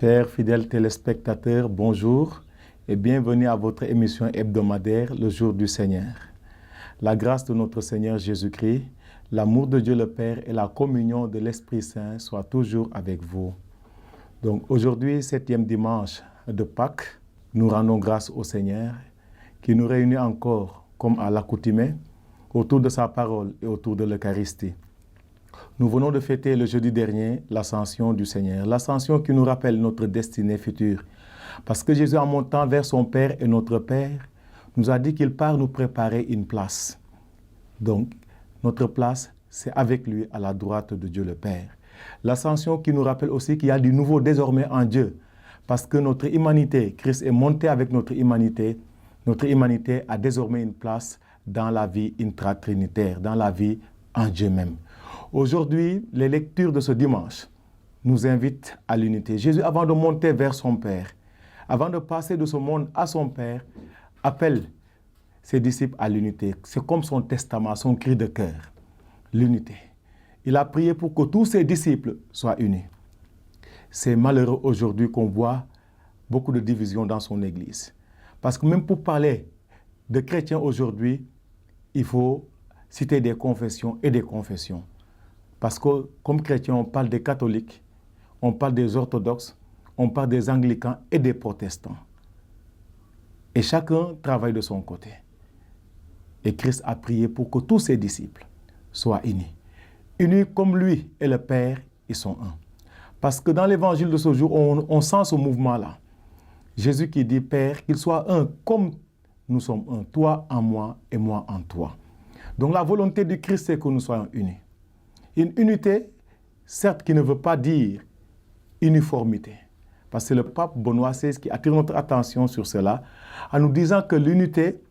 Chers fidèles téléspectateurs, bonjour et bienvenue à votre émission hebdomadaire, le jour du Seigneur. La grâce de notre Seigneur Jésus-Christ, l'amour de Dieu le Père et la communion de l'Esprit Saint soient toujours avec vous. Donc aujourd'hui, 7e dimanche de Pâques, nous rendons grâce au Seigneur qui nous réunit encore, comme à l'accoutumée, autour de sa parole et autour de l'Eucharistie. Nous venons de fêter le jeudi dernier l'ascension du Seigneur, l'ascension qui nous rappelle notre destinée future. Parce que Jésus, en montant vers son Père et notre Père, nous a dit qu'il part nous préparer une place. Donc, notre place, c'est avec lui à la droite de Dieu le Père. L'ascension qui nous rappelle aussi qu'il y a du nouveau désormais en Dieu. Parce que notre humanité, Christ est monté avec notre humanité a désormais une place dans la vie intratrinitaire, dans la vie en Dieu même. Aujourd'hui, les lectures de ce dimanche nous invitent à l'unité. Jésus, avant de monter vers son Père, avant de passer de ce monde à son Père, appelle ses disciples à l'unité. C'est comme son testament, son cri de cœur, l'unité. Il a prié pour que tous ses disciples soient unis. C'est malheureux aujourd'hui qu'on voit beaucoup de divisions dans son Église. Parce que même pour parler de chrétiens aujourd'hui, il faut citer des confessions et des confessions. Parce que comme chrétiens, on parle des catholiques, on parle des orthodoxes, on parle des anglicans et des protestants. Et chacun travaille de son côté. Et Christ a prié pour que tous ses disciples soient unis. Unis comme lui et le Père, ils sont un. Parce que dans l'évangile de ce jour, on sent ce mouvement-là. Jésus qui dit, Père, qu'ils soient un comme nous sommes un, toi en moi et moi en toi. Donc la volonté du Christ, c'est que nous soyons unis. Une unité, certes, qui ne veut pas dire uniformité. Parce que c'est le pape Benoît XVI qui attire notre attention sur cela, en nous disant que l'unité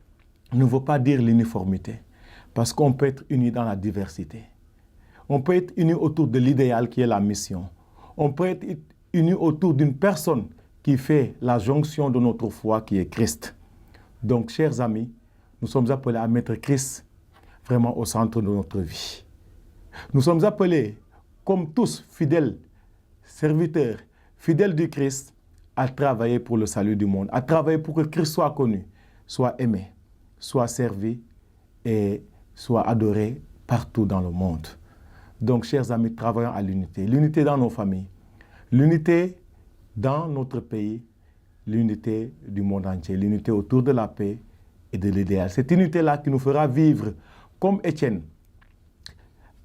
ne veut pas dire l'uniformité. Parce qu'on peut être unis dans la diversité. On peut être unis autour de l'idéal qui est la mission. On peut être unis autour d'une personne qui fait la jonction de notre foi qui est Christ. Donc, chers amis, nous sommes appelés à mettre Christ vraiment au centre de notre vie. Nous sommes appelés, comme tous fidèles serviteurs, fidèles du Christ, à travailler pour le salut du monde, à travailler pour que Christ soit connu, soit aimé, soit servi et soit adoré partout dans le monde. Donc, chers amis, travaillons à l'unité. L'unité dans nos familles, l'unité dans notre pays, l'unité du monde entier, l'unité autour de la paix et de l'idéal. Cette unité-là qui nous fera vivre comme Étienne,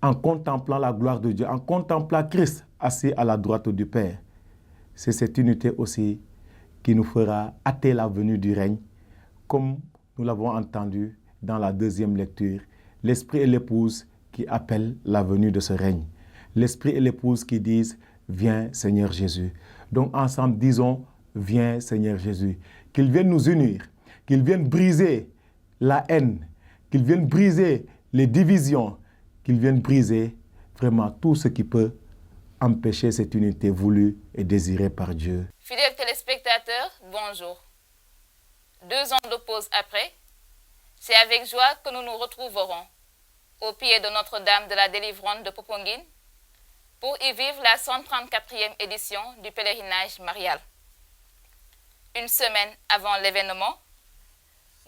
en contemplant la gloire de Dieu, en contemplant Christ assis à la droite du Père. C'est cette unité aussi qui nous fera hâter la venue du règne, comme nous l'avons entendu dans la deuxième lecture. L'Esprit et l'épouse qui appellent la venue de ce règne. L'Esprit et l'épouse qui disent « Viens Seigneur Jésus ». Donc ensemble, disons « Viens Seigneur Jésus ». Qu'il vienne nous unir, qu'il vienne briser la haine, qu'il vienne briser les divisions, qu'il vienne briser vraiment tout ce qui peut empêcher cette unité voulue et désirée par Dieu. Fidèles téléspectateurs, bonjour. 2 ans de pause après, c'est avec joie que nous nous retrouverons au pied de Notre-Dame de la Délivrance de Popenguine pour y vivre la 134e édition du pèlerinage marial. Une semaine avant l'événement,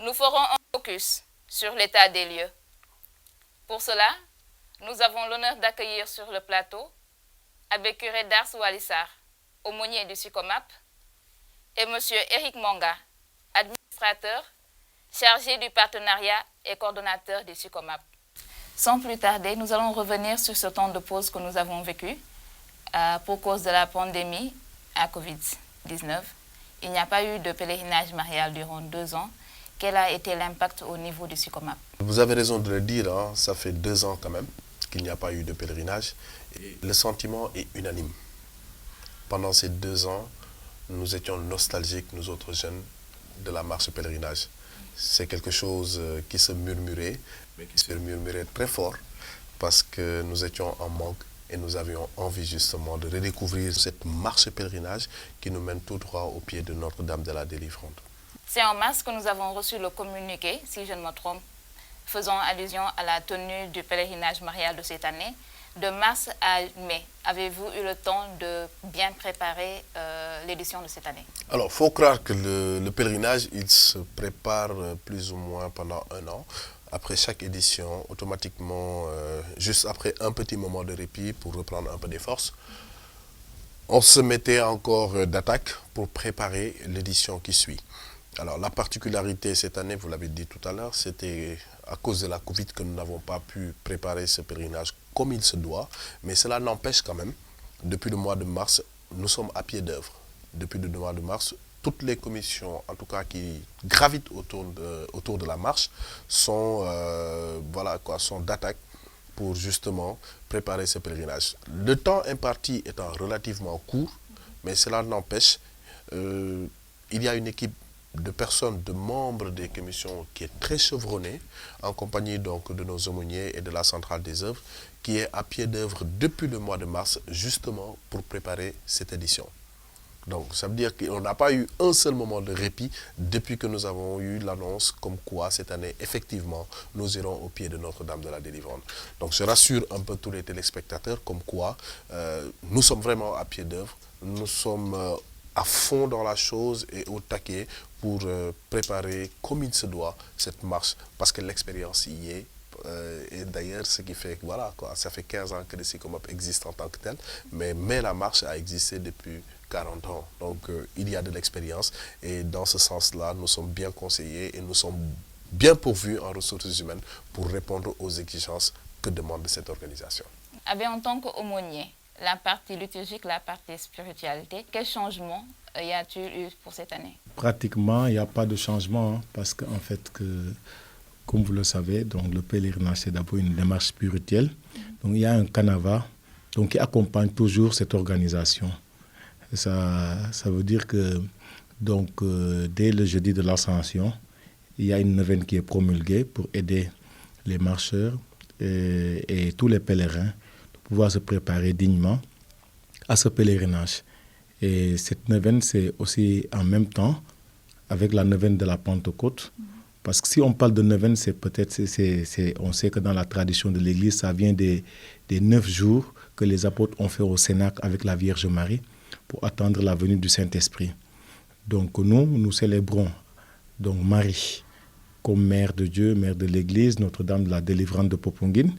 nous ferons un focus sur l'état des lieux. Pour cela, nous avons l'honneur d'accueillir sur le plateau Abbé Curé Dars Walissar, aumônier du SUCOMAP, et M. Éric Monga, administrateur, chargé du partenariat et coordonnateur du SUCOMAP. Sans plus tarder, nous allons revenir sur ce temps de pause que nous avons vécu pour cause de la pandémie à Covid-19. Il n'y a pas eu de pèlerinage marial durant 2 ans. Quel a été l'impact au niveau du SUCOMAP? Vous avez raison de le dire, hein, ça fait 2 ans quand même qu'il n'y a pas eu de pèlerinage. Et le sentiment est unanime. Pendant ces 2 ans, nous étions nostalgiques, nous autres jeunes, de la marche pèlerinage. C'est quelque chose qui se murmurait, mais qui se murmurait très fort, parce que nous étions en manque et nous avions envie justement de redécouvrir cette marche pèlerinage qui nous mène tout droit au pied de Notre-Dame de la Délivrance. C'est en mars que nous avons reçu le communiqué, si je ne me trompe, faisant allusion à la tenue du pèlerinage marial de cette année. De mars à mai, avez-vous eu le temps de bien préparer l'édition de cette année? Alors, il faut croire que le pèlerinage, il se prépare plus ou moins pendant 1 an. Après chaque édition, automatiquement, juste après un petit moment de répit pour reprendre un peu des forces, on se mettait encore d'attaque pour préparer l'édition qui suit. Alors, la particularité cette année, vous l'avez dit tout à l'heure, c'était à cause de la Covid que nous n'avons pas pu préparer ce pèlerinage comme il se doit. Mais cela n'empêche quand même, depuis le mois de mars, nous sommes à pied d'œuvre. Depuis le mois de mars, toutes les commissions, en tout cas qui gravitent autour de la marche, sont d'attaque pour justement préparer ce pèlerinage. Le temps imparti étant relativement court, mais cela n'empêche, il y a une équipe de personnes, de membres des commissions qui est très chevronnée, en compagnie donc de nos aumôniers et de la centrale des œuvres, qui est à pied d'œuvre depuis le mois de mars, justement pour préparer cette édition. Donc ça veut dire qu'on n'a pas eu un seul moment de répit depuis que nous avons eu l'annonce comme quoi cette année, effectivement, nous irons au pied de Notre-Dame de la Délivrance. Donc je rassure un peu tous les téléspectateurs comme quoi nous sommes vraiment à pied d'œuvre, nous sommes à fond dans la chose et au taquet pour préparer comme il se doit cette marche parce que l'expérience y est. Et d'ailleurs, ce qui fait que voilà, quoi, ça fait 15 ans que le Sycomop existe en tant que tel, mais la marche a existé depuis 40 ans. Donc, il y a de l'expérience et dans ce sens-là, nous sommes bien conseillés et nous sommes bien pourvus en ressources humaines pour répondre aux exigences que demande cette organisation. Abbé, en tant qu'aumônier, la partie liturgique, la partie spiritualité, quel changement y a-t-il eu pour cette année? Pratiquement, il n'y a pas de changement parce qu'en fait, comme vous le savez, donc le pèlerinage, c'est d'abord une démarche spirituelle. Donc il y a un canevas qui accompagne toujours cette organisation. Ça veut dire que dès le jeudi de l'Ascension, il y a une neuvaine qui est promulguée pour aider les marcheurs et tous les pèlerins de pouvoir se préparer dignement à ce pèlerinage. Et cette neuvaine, c'est aussi en même temps avec la neuvaine de la Pentecôte. Parce que si on parle de neuvaine, on sait que dans la tradition de l'Église, ça vient des 9 jours que les apôtres ont fait au Cénacle avec la Vierge Marie pour attendre la venue du Saint-Esprit. Donc nous célébrons donc Marie comme mère de Dieu, mère de l'Église, Notre-Dame de la Délivrance de Popenguine.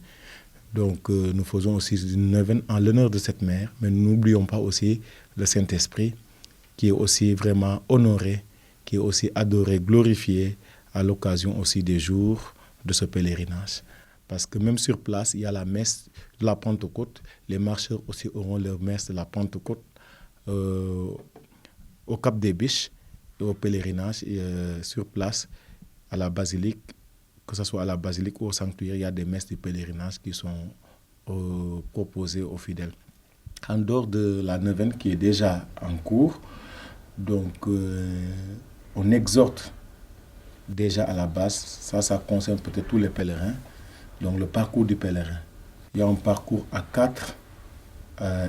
Donc nous faisons aussi une neuvaine en l'honneur de cette mère, mais nous n'oublions pas aussi le Saint-Esprit qui est aussi vraiment honoré, qui est aussi adoré, glorifié à l'occasion aussi des jours de ce pèlerinage. Parce que même sur place, il y a la messe de la Pentecôte. Les marcheurs aussi auront leur messe de la Pentecôte au Cap des Biches et au pèlerinage sur place à la basilique, que ce soit à la basilique ou au sanctuaire, il y a des messes de pèlerinage qui sont proposées aux fidèles. En dehors de la neuvaine qui est déjà en cours, donc on exhorte déjà à la base, ça concerne peut-être tous les pèlerins, donc le parcours du pèlerin. Il y a un parcours à 4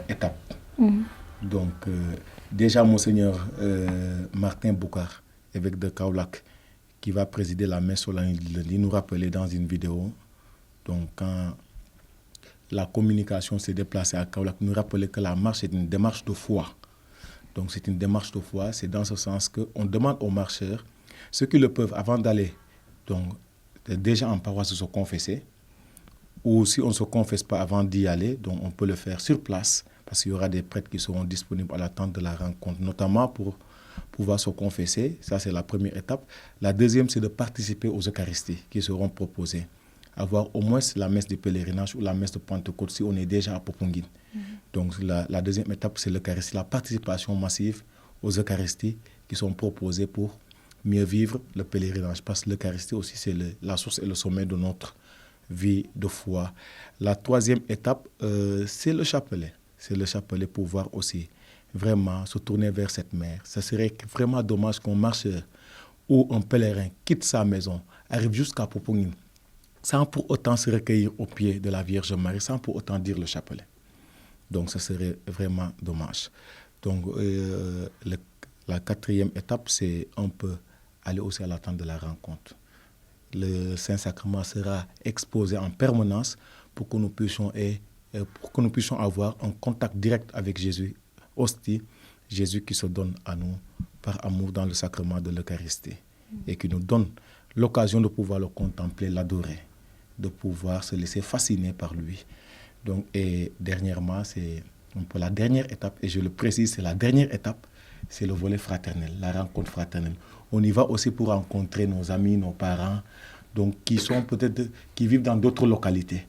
étapes. Donc déjà Monseigneur Martin Boucar, évêque de Kaolack, qui va présider la messe solennelle, nous rappelait dans une vidéo, donc quand la communication s'est déplacée à Kaolack, nous rappelait que la marche est une démarche de foi. Donc c'est une démarche de foi, c'est dans ce sens qu'on demande aux marcheurs, ceux qui le peuvent avant d'aller, donc déjà en paroisse de se confesser, ou si on ne se confesse pas avant d'y aller, donc on peut le faire sur place, parce qu'il y aura des prêtres qui seront disponibles à l'attente de la rencontre, notamment pour pouvoir se confesser. Ça, c'est la première étape. La deuxième, c'est de participer aux Eucharisties qui seront proposées. Avoir au moins la messe de pèlerinage ou la messe de Pentecôte si on est déjà à Popenguine. Donc la deuxième étape, c'est l'Eucharistie, la participation massive aux Eucharisties qui sont proposées pour mieux vivre le pèlerinage. Parce que l'Eucharistie aussi, c'est la source et le sommet de notre vie de foi. La troisième étape, c'est le chapelet. C'est le chapelet pour pouvoir aussi vraiment se tourner vers cette mère. Ce serait vraiment dommage qu'un marcheur ou un pèlerin quitte sa maison, arrive jusqu'à Popenguine, sans pour autant se recueillir au pied de la Vierge Marie, sans pour autant dire le chapelet. Donc ce serait vraiment dommage. Donc la quatrième étape, c'est on peut aller aussi à l'attente de la rencontre. Le Saint-Sacrement sera exposé en permanence pour que nous puissions pour que nous puissions avoir un contact direct avec Jésus. Hostie, Jésus qui se donne à nous par amour dans le sacrement de l'Eucharistie et qui nous donne l'occasion de pouvoir le contempler, l'adorer, de pouvoir se laisser fasciner par lui. Donc, et dernièrement, c'est un peu la dernière étape, et je le précise, c'est la dernière étape, c'est le volet fraternel, la rencontre fraternelle. On y va aussi pour rencontrer nos amis, nos parents, donc qui vivent dans d'autres localités.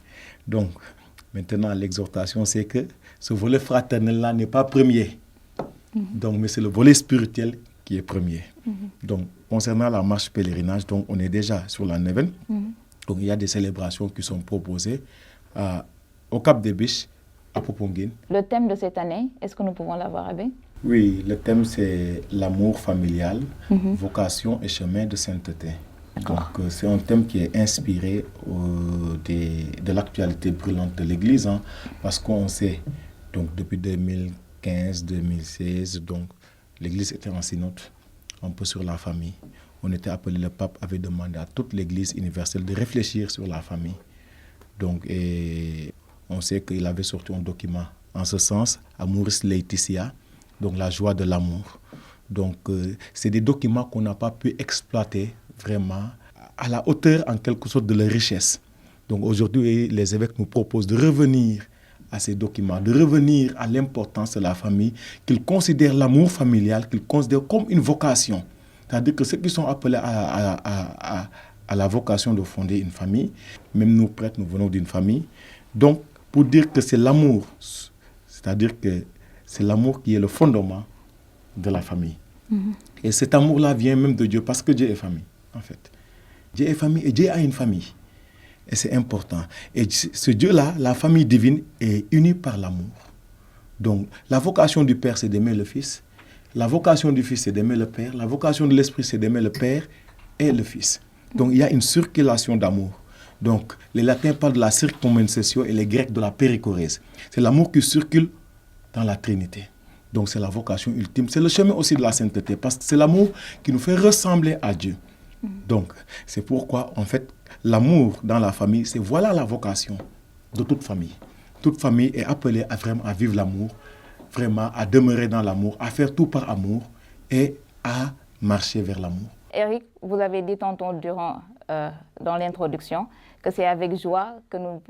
Donc, maintenant, l'exhortation, c'est que ce volet fraternel-là n'est pas premier. Donc, mais c'est le volet spirituel qui est premier. Donc, concernant la marche pèlerinage, donc, on est déjà sur la 9e. Donc, il y a des célébrations qui sont proposées au Cap des Biches, à Popenguine. Le thème de cette année, est-ce que nous pouvons l'avoir, Abbé? Oui, le thème, c'est l'amour familial, vocation et chemin de sainteté. Donc, c'est un thème qui est inspiré de l'actualité brûlante de l'Église, hein, parce qu'on sait, donc, depuis 2015-2016, donc, l'Église était en synode, un peu sur la famille. On était appelé, le pape avait demandé à toute l'Église universelle de réfléchir sur la famille. Donc, et on sait qu'il avait sorti un document en ce sens, Amoris Laetitia, donc la joie de l'amour. Donc, c'est des documents qu'on n'a pas pu exploiter vraiment à la hauteur, en quelque sorte, de leur richesse. Donc, aujourd'hui, les évêques nous proposent de revenir à ces documents, de revenir à l'importance de la famille, qu'ils considèrent l'amour familial, qu'ils considèrent comme une vocation. C'est-à-dire que ceux qui sont appelés à la vocation de fonder une famille, même nous prêtres, nous venons d'une famille. Donc, pour dire que c'est l'amour, c'est-à-dire que c'est l'amour qui est le fondement de la famille. Et cet amour-là vient même de Dieu, parce que Dieu est famille, en fait. Dieu est famille et Dieu a une famille. Et c'est important. Et ce Dieu-là, la famille divine, est unie par l'amour. Donc, la vocation du Père, c'est d'aimer le Fils. La vocation du Fils, c'est d'aimer le Père. La vocation de l'Esprit, c'est d'aimer le Père et le Fils. Donc, il y a une circulation d'amour. Donc, les latins parlent de la circumcession et les grecs de la périchorèse. C'est l'amour qui circule dans la Trinité. Donc, c'est la vocation ultime. C'est le chemin aussi de la sainteté, parce que c'est l'amour qui nous fait ressembler à Dieu. Donc, c'est pourquoi, en fait, l'amour dans la famille, c'est voilà la vocation de toute famille. Toute famille est appelée à vraiment à vivre l'amour, vraiment à demeurer dans l'amour, à faire tout par amour et à marcher vers l'amour. Eric, vous avez dit tantôt dans l'introduction que c'est avec joie que nous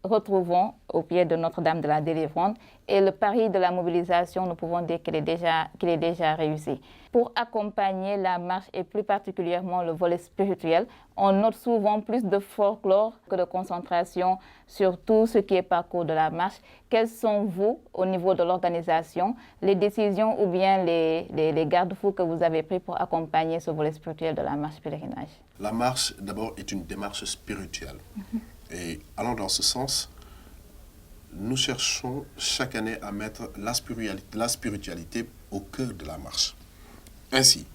retrouvons au pied de Notre-Dame de la Délivrance, et le pari de la mobilisation, nous pouvons dire qu'il est déjà réussi. Pour accompagner la marche et plus particulièrement le volet spirituel, on note souvent plus de folklore que de concentration sur tout ce qui est parcours de la marche. Quels sont, vous, au niveau de l'organisation, les décisions ou bien les garde-fous que vous avez pris pour accompagner ce volet spirituel de la marche pèlerinage? La marche, d'abord, est une démarche spirituelle. Et allant dans ce sens, nous cherchons chaque année à mettre la spiritualité au cœur de la marche. Ainsi,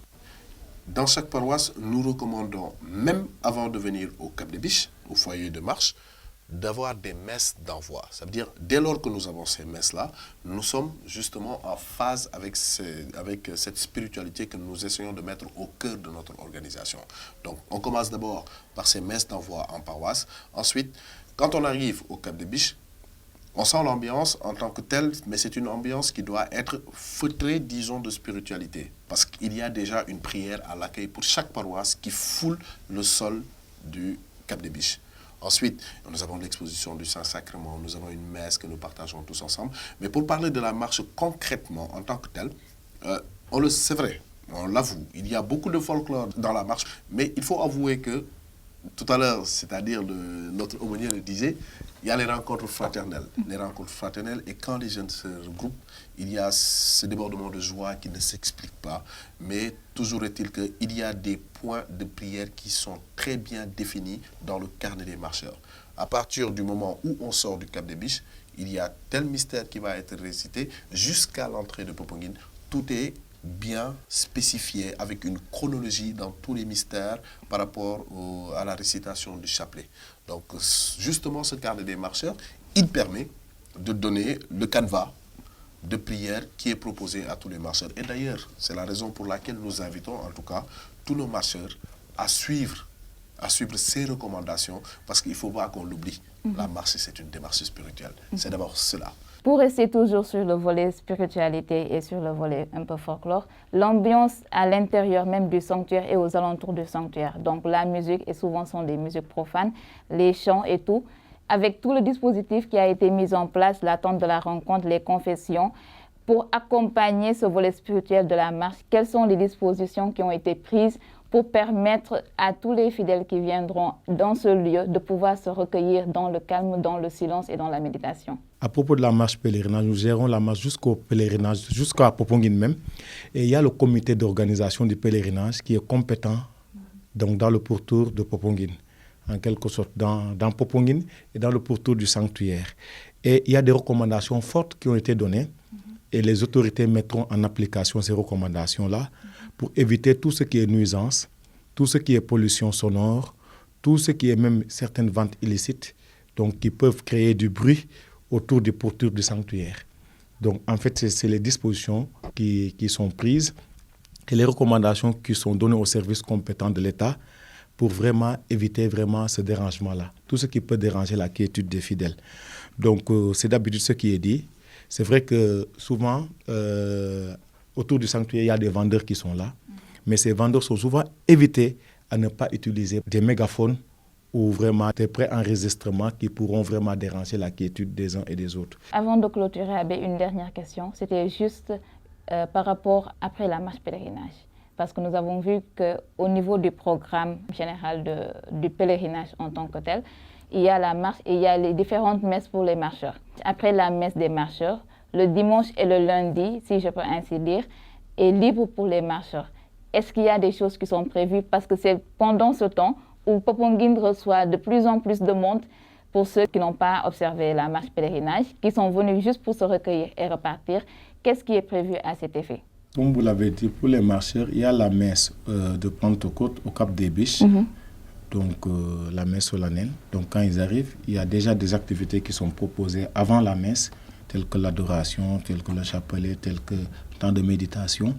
dans chaque paroisse, nous recommandons, même avant de venir au Cap des Biches, au foyer de marche, d'avoir des messes d'envoi. Ça veut dire, dès lors que nous avons ces messes-là, nous sommes justement en phase avec cette spiritualité que nous essayons de mettre au cœur de notre organisation. Donc, on commence d'abord par ces messes d'envoi en paroisse. Ensuite, quand on arrive au Cap des Biches, on sent l'ambiance en tant que telle, mais c'est une ambiance qui doit être feutrée, disons, de spiritualité. Parce qu'il y a déjà une prière à l'accueil pour chaque paroisse qui foule le sol du Cap des Biches. Ensuite, nous avons l'exposition du Saint-Sacrement, nous avons une messe que nous partageons tous ensemble. Mais pour parler de la marche concrètement en tant que telle, c'est vrai, on l'avoue, il y a beaucoup de folklore dans la marche, mais il faut avouer que, tout à l'heure, c'est-à-dire notre aumônier le disait, il y a les rencontres fraternelles. Les rencontres fraternelles, et quand les jeunes se regroupent, il y a ce débordement de joie qui ne s'explique pas. Mais toujours est-il qu'il y a des points de prière qui sont très bien définis dans le carnet des marcheurs. À partir du moment où on sort du Cap des Biches, il y a tel mystère qui va être récité jusqu'à l'entrée de Popenguine. Tout est bien spécifié avec une chronologie dans tous les mystères par rapport à la récitation du chapelet. Donc, justement, ce carnet des marcheurs, il permet de donner le canevas de prière qui est proposé à tous les marcheurs. Et d'ailleurs, c'est la raison pour laquelle nous invitons, en tout cas, tous nos marcheurs à suivre à suivre ses recommandations, parce qu'il ne faut pas qu'on l'oublie. La marche, c'est une démarche spirituelle. C'est d'abord cela. Pour rester toujours sur le volet spiritualité et sur le volet un peu folklore, l'ambiance à l'intérieur même du sanctuaire et aux alentours du sanctuaire. Donc la musique, et souvent sont des musiques profanes, les chants et tout, avec tout le dispositif qui a été mis en place, l'attente de la rencontre, les confessions, pour accompagner ce volet spirituel de la marche. Quelles sont les dispositions qui ont été prises pour permettre à tous les fidèles qui viendront dans ce lieu de pouvoir se recueillir dans le calme, dans le silence et dans la méditation? À propos de la marche pèlerinage, nous gérons la marche jusqu'au pèlerinage, jusqu'à Popenguine même. Et il y a le comité d'organisation du pèlerinage qui est compétent donc dans le pourtour de Popenguine, en quelque sorte dans Popenguine et dans le pourtour du sanctuaire. Et il y a des recommandations fortes qui ont été données et les autorités mettront en application ces recommandations-là pour éviter tout ce qui est nuisance, tout ce qui est pollution sonore, tout ce qui est même certaines ventes illicites, donc qui peuvent créer du bruit autour du pourtour du sanctuaire. Donc, en fait, c'est les dispositions qui sont prises et les recommandations qui sont données aux services compétents de l'État pour vraiment éviter vraiment ce dérangement-là, tout ce qui peut déranger la quiétude des fidèles. Donc, c'est d'habitude ce qui est dit. C'est vrai que souvent, autour du sanctuaire, il y a des vendeurs qui sont là, mais ces vendeurs sont souvent évités à ne pas utiliser des mégaphones ou vraiment des préenregistrements qui pourront vraiment déranger la quiétude des uns et des autres. Avant de clôturer, Abbé, une dernière question. C'était juste par rapport après la marche pèlerinage. Parce que nous avons vu qu'au niveau du programme général du pèlerinage en tant que tel, il y a la marche et il y a les différentes messes pour les marcheurs. Après la messe des marcheurs, le dimanche et le lundi, si je peux ainsi dire, est libre pour les marcheurs. Est-ce qu'il y a des choses qui sont prévues? Parce que c'est pendant ce temps où Popenguine reçoit de plus en plus de monde pour ceux qui n'ont pas observé la marche pèlerinage, qui sont venus juste pour se recueillir et repartir. Qu'est-ce qui est prévu à cet effet? Comme vous l'avez dit, pour les marcheurs, il y a la messe de Pentecôte au Cap des Biches, donc la messe solennelle. Donc quand ils arrivent, il y a déjà des activités qui sont proposées avant la messe, telles que l'adoration, telles que le chapelet, telles que le temps de méditation.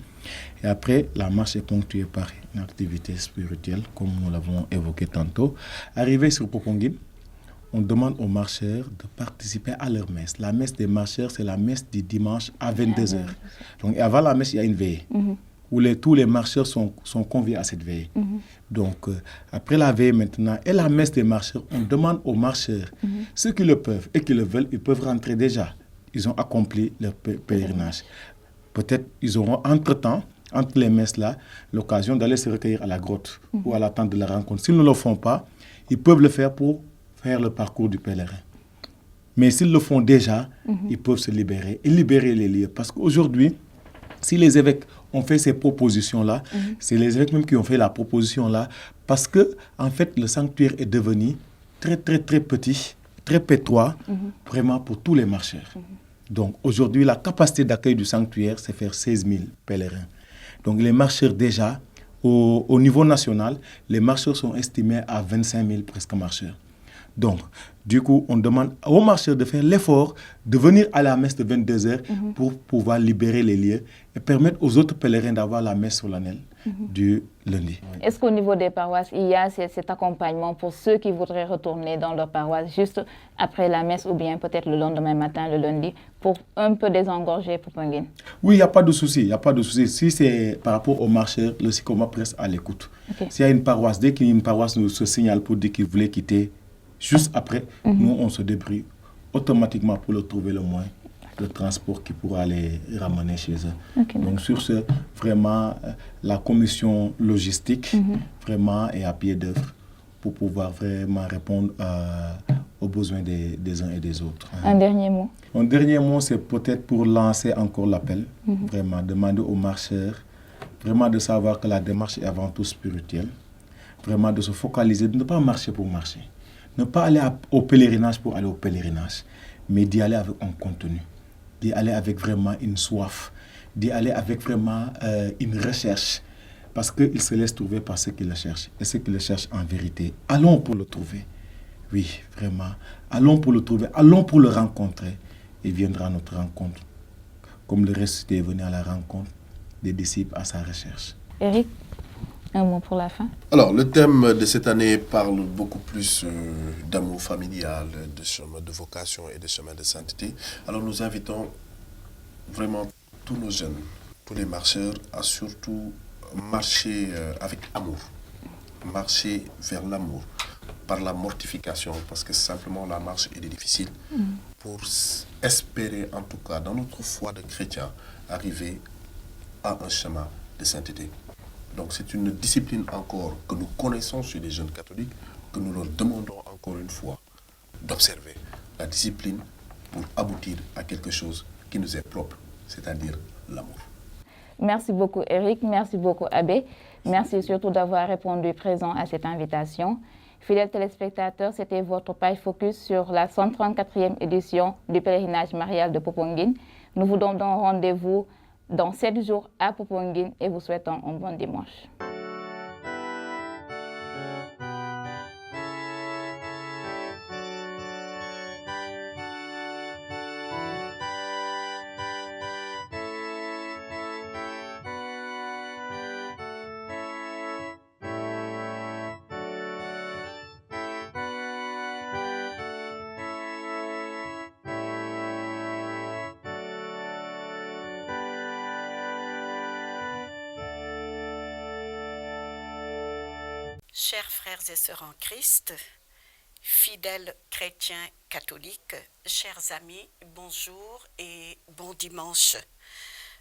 Et après, la marche est ponctuée par une activité spirituelle, comme nous l'avons évoqué tantôt. Arrivé sur Popenguine, on demande aux marcheurs de participer à leur messe. La messe des marcheurs, c'est la messe du dimanche à 22h. Donc avant la messe, il y a une veillée où tous les marcheurs sont conviés à cette veillée. Donc après la veillée maintenant et la messe des marcheurs, on demande aux marcheurs, ceux qui le peuvent et qui le veulent, ils peuvent rentrer déjà. Ils ont accompli leur pèlerinage. Peut-être ils auront entre-temps, entre les messes-là, l'occasion d'aller se recueillir à la grotte ou à la tente de la rencontre. S'ils ne le font pas, ils peuvent le faire pour faire le parcours du pèlerin. Mais s'ils le font déjà, ils peuvent se libérer et libérer les lieux. Parce qu'aujourd'hui, si les évêques ont fait ces propositions-là, c'est les évêques même qui ont fait la proposition-là, parce que en fait, le sanctuaire est devenu très, très, très petit, très pétroit, vraiment pour tous les marcheurs. Donc aujourd'hui, la capacité d'accueil du sanctuaire, c'est faire 16 000 pèlerins. Donc les marcheurs déjà, au niveau national, les marcheurs sont estimés à 25 000 presque marcheurs. Donc, du coup, on demande aux marcheurs de faire l'effort de venir à la messe de 22h pour pouvoir libérer les lieux et permettre aux autres pèlerins d'avoir la messe solennelle du lundi. Est-ce qu'au niveau des paroisses, il y a cet accompagnement pour ceux qui voudraient retourner dans leur paroisse juste après la messe ou bien peut-être le lendemain matin, le lundi, pour un peu désengorger Popenguine? Oui, il n'y a pas de souci, il n'y a pas de souci. Si c'est par rapport aux marcheurs, le Sycomore reste à l'écoute. S'il y a une paroisse, dès qu'une paroisse nous se signale pour dire qu'ils voulaient quitter, juste après, nous, on se débrouille automatiquement pour leur trouver le moyen de transport qui pourra les ramener chez eux. Donc, sur ce, vraiment, la commission logistique, vraiment, est à pied d'œuvre pour pouvoir vraiment répondre aux besoins des uns et des autres. Un dernier mot? Un dernier mot, c'est peut-être pour lancer encore l'appel, vraiment, demander aux marcheurs, vraiment de savoir que la démarche est avant tout spirituelle, vraiment de se focaliser, de ne pas marcher pour marcher. Ne pas aller au pèlerinage pour aller au pèlerinage, mais d'y aller avec un contenu, d'y aller avec vraiment une soif, d'y aller avec vraiment une recherche, parce qu'il se laisse trouver par ceux qui le cherchent, et ceux qui le cherchent en vérité. Allons pour le trouver, oui, vraiment, allons pour le trouver, allons pour le rencontrer, et viendra à notre rencontre, comme le ressuscité est venu à la rencontre des disciples à sa recherche. Eric? Un mot pour la fin. Alors, le thème de cette année parle beaucoup plus d'amour familial, de chemin de vocation et de chemin de sainteté. Alors, nous invitons vraiment tous nos jeunes, tous les marcheurs, à surtout marcher avec amour, marcher vers l'amour, par la mortification, parce que simplement la marche est difficile, pour espérer, en tout cas, dans notre foi de chrétien, arriver à un chemin de sainteté. Donc c'est une discipline encore que nous connaissons chez les jeunes catholiques, que nous leur demandons encore une fois d'observer la discipline pour aboutir à quelque chose qui nous est propre, c'est-à-dire l'amour. Merci beaucoup Eric, merci beaucoup Abbé. Merci surtout d'avoir répondu présent à cette invitation. Fidèles téléspectateurs, c'était votre page focus sur la 134e édition du pèlerinage marial de Popenguine. Nous vous donnons rendez-vous dans 7 jours à Popenguine et vous souhaitons un bon dimanche. Chers frères et sœurs en Christ, fidèles chrétiens catholiques, chers amis, bonjour et bon dimanche.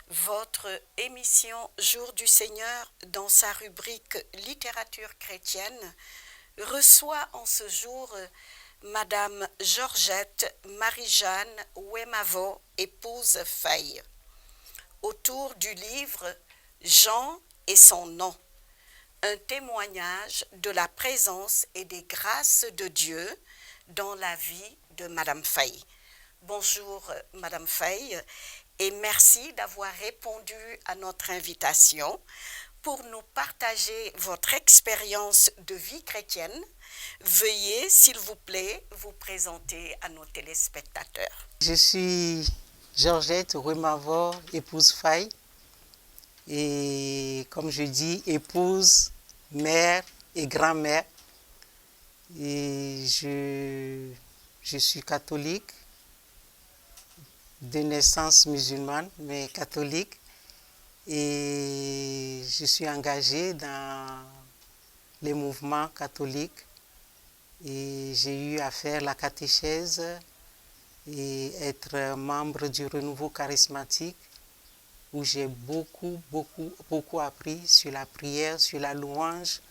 Votre émission Jour du Seigneur, dans sa rubrique Littérature chrétienne, reçoit en ce jour Madame Georgette Marie-Jeanne Ouemavo, épouse Faye, autour du livre Jean et son nom. Un témoignage de la présence et des grâces de Dieu dans la vie de Madame Faye. Bonjour Madame Faye et merci d'avoir répondu à notre invitation pour nous partager votre expérience de vie chrétienne. Veuillez s'il vous plaît vous présenter à nos téléspectateurs. Je suis Georgette Ouemavo, épouse Faye. Et comme je dis, épouse, mère et grand-mère. Et je suis catholique, de naissance musulmane, mais catholique. Et je suis engagée dans les mouvements catholiques. Et j'ai eu à faire la catéchèse et être membre du renouveau charismatique, où j'ai beaucoup appris sur la prière, sur la louange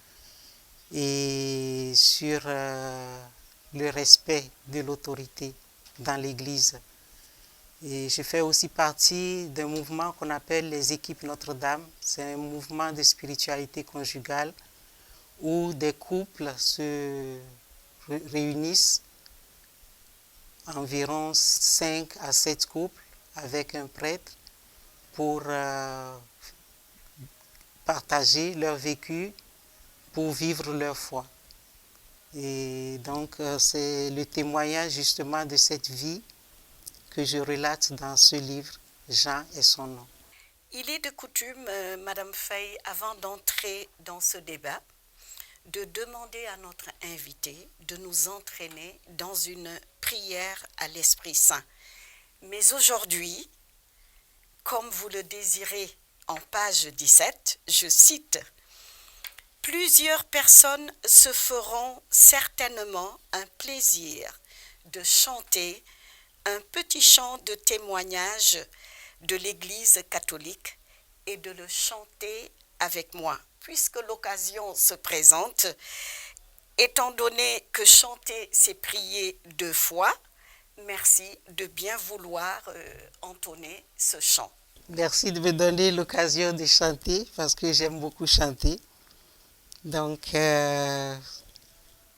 et sur le respect de l'autorité dans l'Église. Et je fais aussi partie d'un mouvement qu'on appelle les équipes Notre-Dame. C'est un mouvement de spiritualité conjugale où des couples se réunissent, environ 5 à 7 couples avec un prêtre, pour partager leur vécu, pour vivre leur foi. Et donc, c'est le témoignage justement de cette vie que je relate dans ce livre, Jean et son nom. Il est de coutume, Madame Faye, avant d'entrer dans ce débat, de demander à notre invité de nous entraîner dans une prière à l'Esprit Saint. Mais aujourd'hui, comme vous le désirez en page 17, je cite, « Plusieurs personnes se feront certainement un plaisir de chanter un petit chant de témoignage de l'Église catholique et de le chanter avec moi. Puisque l'occasion se présente, étant donné que chanter, c'est prier 2 fois, merci de bien vouloir entonner ce chant. » Merci de me donner l'occasion de chanter parce que j'aime beaucoup chanter. Donc,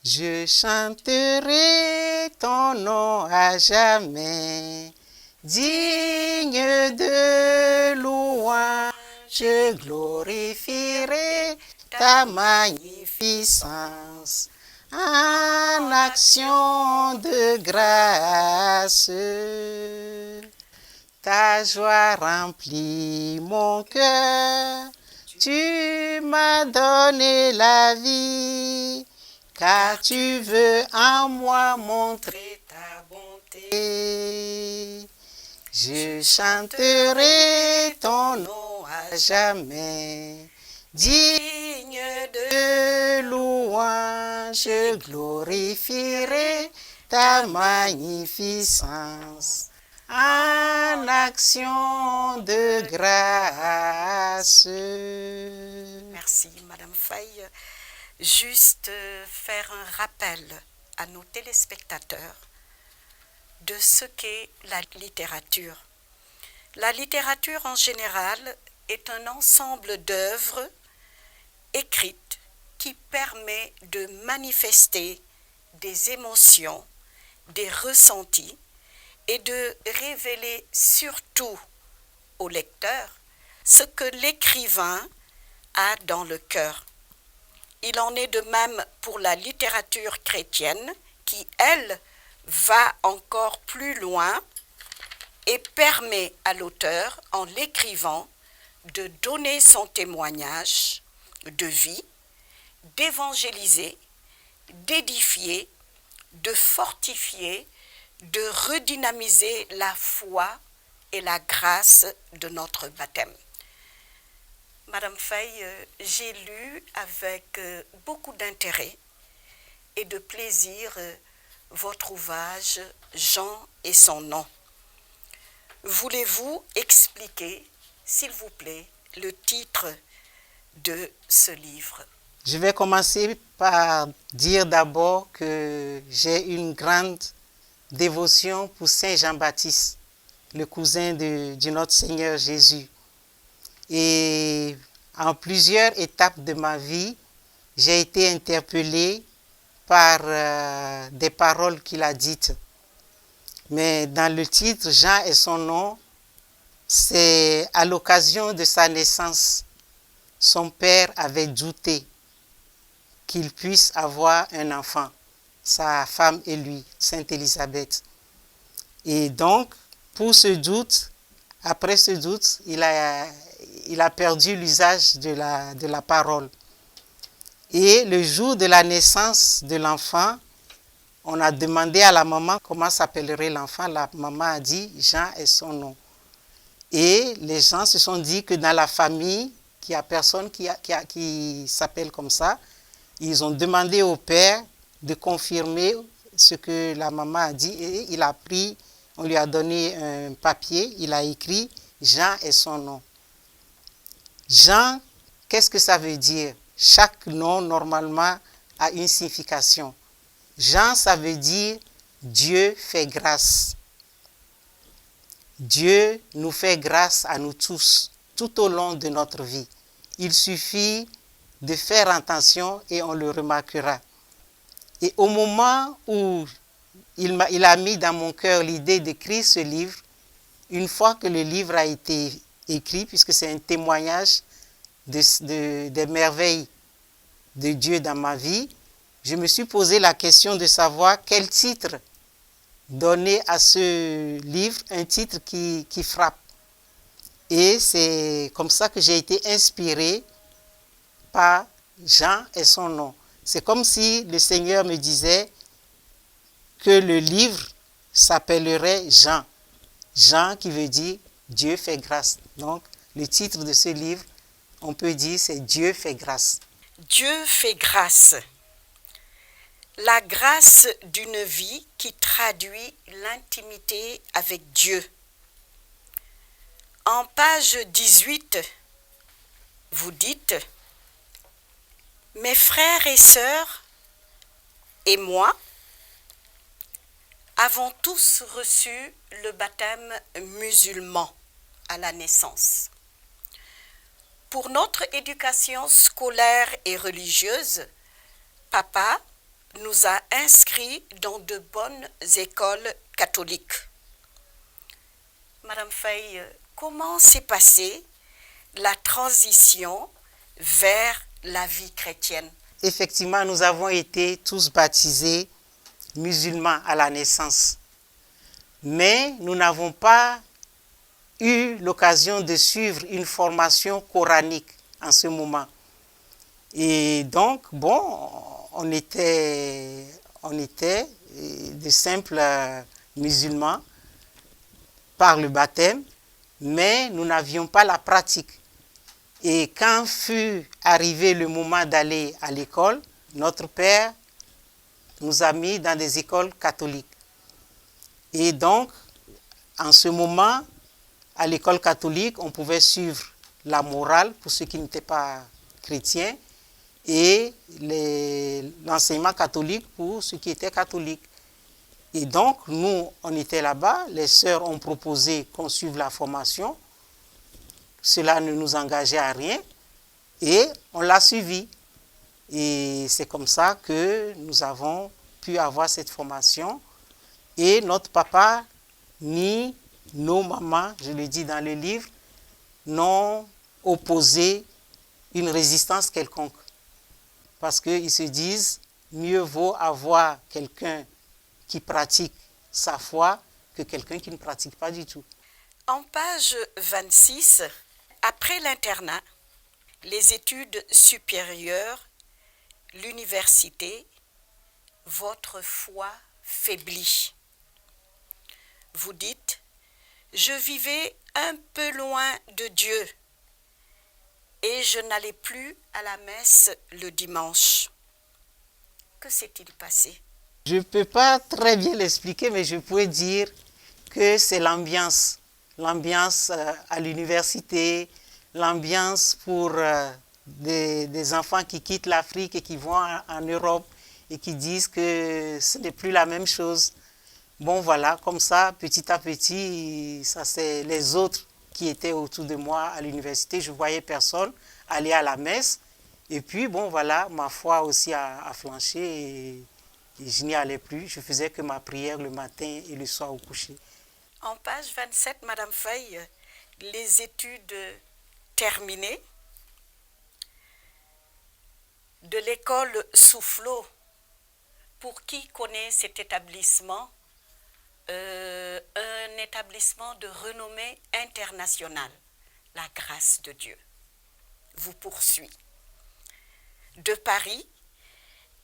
je chanterai ton nom à jamais, digne de louange, je glorifierai ta magnificence. En action de grâce, ta joie remplit mon cœur, tu m'as donné la vie, car tu veux en moi montrer ta bonté. Je chanterai ton nom à jamais, digne de louange, je glorifierai ta magnificence en action de grâce. Merci, Madame Faye. Juste faire un rappel à nos téléspectateurs de ce qu'est la littérature. La littérature en général est un ensemble d'œuvres écrites qui permet de manifester des émotions, des ressentis et de révéler surtout au lecteur ce que l'écrivain a dans le cœur. Il en est de même pour la littérature chrétienne qui, elle, va encore plus loin et permet à l'auteur, en l'écrivant, de donner son témoignage de vie, d'évangéliser, d'édifier, de fortifier, de redynamiser la foi et la grâce de notre baptême. Madame Faye, j'ai lu avec beaucoup d'intérêt et de plaisir votre ouvrage « Jean et son nom ». Voulez-vous expliquer, s'il vous plaît, le titre de ce livre? Je vais commencer par dire d'abord que j'ai une grande dévotion pour Saint Jean-Baptiste, le cousin de notre Seigneur Jésus. Et en plusieurs étapes de ma vie, j'ai été interpellée par des paroles qu'il a dites. Mais dans le titre « Jean et son nom », c'est à l'occasion de sa naissance. Son père avait douté qu'il puisse avoir un enfant, sa femme et lui, Sainte Élisabeth. Et donc, pour ce doute, après ce doute, il a perdu l'usage de la parole. Et le jour de la naissance de l'enfant, on a demandé à la maman comment s'appellerait l'enfant. La maman a dit Jean est son nom. Et les gens se sont dit que dans la famille, qu'il n'y a personne qui s'appelle comme ça. Ils ont demandé au père de confirmer ce que la maman a dit. Et il a pris, on lui a donné un papier, il a écrit Jean est son nom. Jean, qu'est-ce que ça veut dire? Chaque nom, normalement, a une signification. Jean, ça veut dire Dieu fait grâce. Dieu nous fait grâce à nous tous, tout au long de notre vie. Il suffit de faire attention et on le remarquera. Et au moment où il a mis dans mon cœur l'idée d'écrire ce livre, une fois que le livre a été écrit, puisque c'est un témoignage des merveilles de Dieu dans ma vie, je me suis posé la question de savoir quel titre donner à ce livre, un titre qui frappe. Et c'est comme ça que j'ai été inspiré par Jean et son nom. C'est comme si le Seigneur me disait que le livre s'appellerait Jean. Jean qui veut dire Dieu fait grâce. Donc, le titre de ce livre, on peut dire, c'est Dieu fait grâce. Dieu fait grâce. La grâce d'une vie qui traduit l'intimité avec Dieu. En page 18, vous dites « Mes frères et sœurs et moi avons tous reçu le baptême musulman à la naissance. Pour notre éducation scolaire et religieuse, papa nous a inscrits dans de bonnes écoles catholiques. » Madame Faye, comment s'est passée la transition vers la vie chrétienne? Effectivement, nous avons été tous baptisés musulmans à la naissance. Mais nous n'avons pas eu l'occasion de suivre une formation coranique en ce moment. Et donc, bon, on était de simples musulmans par le baptême, mais nous n'avions pas la pratique. Et quand fut arrivé le moment d'aller à l'école, notre père nous a mis dans des écoles catholiques. Et donc, en ce moment, à l'école catholique, on pouvait suivre la morale pour ceux qui n'étaient pas chrétiens et l'enseignement catholique pour ceux qui étaient catholiques. Et donc, nous, on était là-bas, les sœurs ont proposé qu'on suive la formation. Cela ne nous engageait à rien et on l'a suivi. Et c'est comme ça que nous avons pu avoir cette formation. Et notre papa, ni nos mamans, je le dis dans le livre, n'ont opposé une résistance quelconque. Parce qu'ils se disent, mieux vaut avoir quelqu'un qui pratique sa foi que quelqu'un qui ne pratique pas du tout. En page 26, après l'internat, les études supérieures, l'université, votre foi faiblit. Vous dites, je vivais un peu loin de Dieu et je n'allais plus à la messe le dimanche. Que s'est-il passé? Je ne peux pas très bien l'expliquer, mais je pourrais dire que c'est l'ambiance. L'ambiance à l'université, l'ambiance pour des enfants qui quittent l'Afrique et qui vont en Europe et qui disent que ce n'est plus la même chose. Bon voilà, comme ça, petit à petit, ça c'est les autres qui étaient autour de moi à l'université. Je ne voyais personne aller à la messe. Et puis, bon voilà, ma foi aussi a flanché et je n'y allais plus. Je faisais que ma prière le matin et le soir au coucher. En page 27, Madame Feuille, les études terminées de l'école Soufflot. Pour qui connaît cet établissement? Un établissement de renommée internationale. La grâce de Dieu vous poursuit. De Paris,